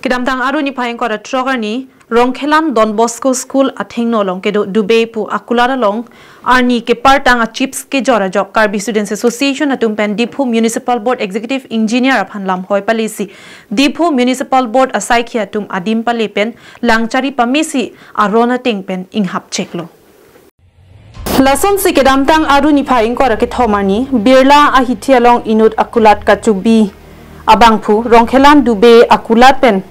Kidamtang aru ni phaing kora trogar ni Rongkhelan Don Bosco School athing no long ke Dubai pu akulara long arni ke partang a chips ke jora jok Karbi Students Association atum pen Diphu Municipal Board Executive Engineer aphan lam hoi palisi Diphu Municipal Board asai khia tum adim pale pen langchari pamisi arona ting pen inghap cheklo Lason si kedamtang aru ni phaing kora ke thomani Birla a hitia long inut akulat kachubi abangphu Rongkhelan Dubai akulat pen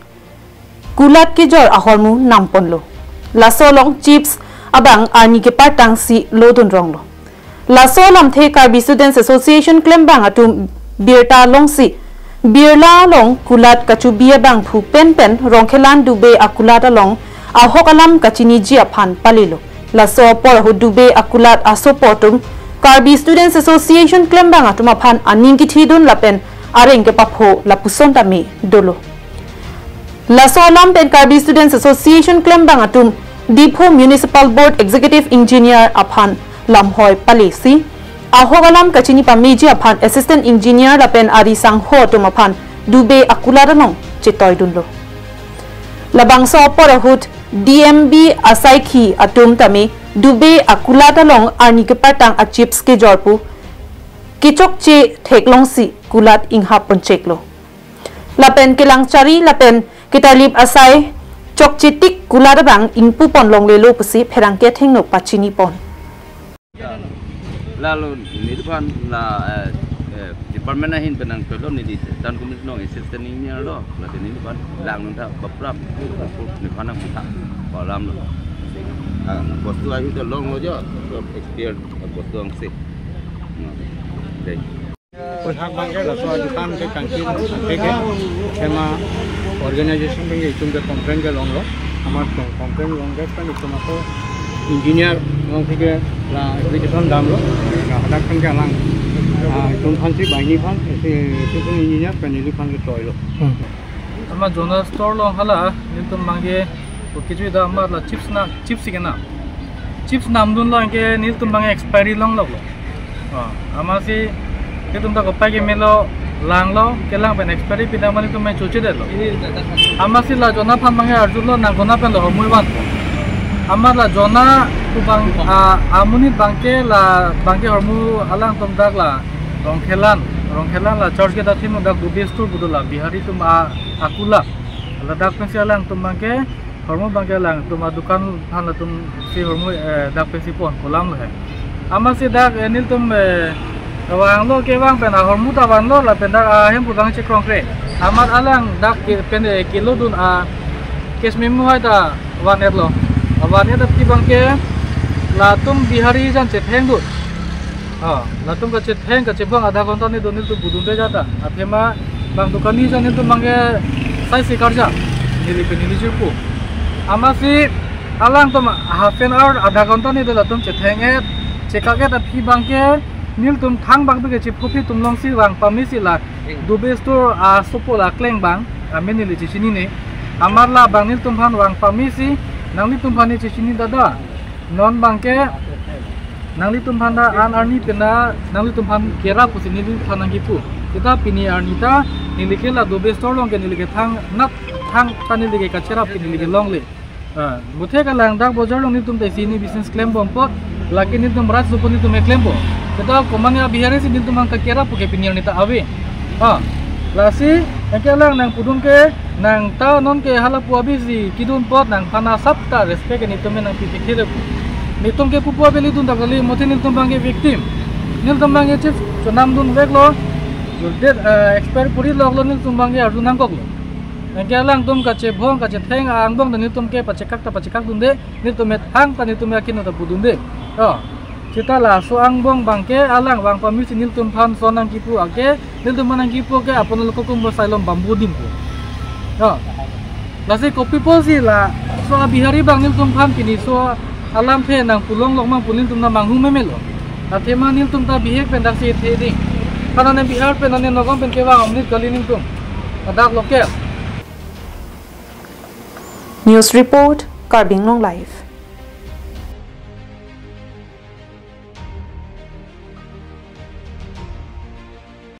Kulat ke jor ahormu nampon lo. Laso long chips abang ani ke partang si lodun rong lo. Laso lam the Karbi Students Association claim bang atum birta long si. Birla long kulat kachubi bang phu pen Rongkhelan Dubai akulat long ahok alam kachini ji aphan palilo. Laso por hu Dubai akulat aso portum Karbi Students Association claim bang atum aphan aning ki thidun lapen areng ke papho lapuson tami dolo. Laso alam pen Karbi Students Association claim bang atum Diphu Municipal Board Executive Engineer aphan lamhoi palisi ahogalam kachini pamiji aphan Assistant Engineer lapen ari sang ho atum aphan Dubai akuladonong chitoy dunlo labangso porahut DMB asaiki atum tami Dubai akuladalong arni ke patang a chips ke jorpu kichok che theklong si kulat inghap pon cheklo lapen kelang chari lapen kita lip asai chok chitik kulada bang inpu pon long lelo pusi pherang ke thing no pachini pon lalu nirpan la department na hin penang pelom ni tan kumis no assistant engineer lo la ni nirpan lang nta baprap ni khana puta kolam lo bostu ayu to long lo jo experience bostu ang se dei hak bangke la so dukan ke kangki ke kema organization के इचुम के कंप्लेन के लोंग लो हमार कंप्लेन लोंग के पर इचुम को इंजीनियर लोंग के ला एप्लीकेशन दाम लो हदाक फन के लांग इचुम फन से बाइनी फन ऐसे इंजीनियर पेनिली फन के टॉय लो हमार जोनल स्टोर लोंग हला नितुम मांगे तो किचु दा हमार ला चिप्स के ना चिप्स नाम दुन लो के नितुम मांगे एक्सपायरी लोंग लो हमार से नितुम दा गप्पा के मेलो lang lo kelang pen expiry pindah mani tu main cuci deh lo amasi la zona pan mangai arjun lo nang zona pen lo homui wan amar la zona tu bang amuni bangke la bangke hormu alang tom dak la Rongkhelan la church ke dak thinu dak Dubai store budu la bihari tum akula la dak pensi alang tum bangke hormu bangke lang tum dukan han la tum si hormu dak pensi pon kolam lo hai amasi dak enil tum Wang lo ke wang pena hormu ta wang lo la pena hem pudang che konkret amat alang dak pen kilo dun kes memu hai ta wan et lo wan et ti bang ke la tum bihari jan che theng du la tum ka che theng ka che bang adha gonta ni donil tu budun de jata athema bang dukan ni jan tu mange sai se karja ni pen ni jirpu amasi alang tum half an hour adha gonta ni la tum che theng et che ka ke ta phi bang ke nil tum thang bang tu ke chip kopi tum long si bang pamisi la Dubai store sopo la kleng bang amen ni chi chini ne amar la bang nil tum phan wang pamisi nang li tum phan ni chi chini dada non bang ke nang li tum phan da an arni pena nang li tum phan kera pusi ni phan nang gipu kita pini arnita ni like la Dubai store long ke ni like thang tan ni like ka chera pini like long le muthe ka lang dak bozar long ni tum te sini business claim bom pot laki ni tum rat suponi tum claim bo kita komangnya bihari si dintu mangka kira puke pinir nita awe lasi engkelang nang pudun ke nang ta non ke halapu abisi kidun pot nang pana sapta respect ni tumen nang pikir nitum ke pupu abeli dun takali motin nitum bangke victim nitum bangke chief sonam dun veklo dead expert puri loglo nitum bangke arjunang koklo engkelang tum kace bong kace theng angbong dan nitum ke pacekak dun de nitum met hang tan nitum yakin ta pudun de kita lah soang bong bangke alang bang pamisi nil tum phan sonang kipu ake nil tum manang kipu ke apon lo kokum bosailom bambu dim ko lasi kopi posi la so bihari bang nil tum phan kini so alam phe nang pulong lok mang pulin tum na manghu memelo athema nil tum ta bihek pendak si theding kana ne bihar pen ne nogam pen ke bang omnit kali nim tum adak lokel News report Karbing Long Live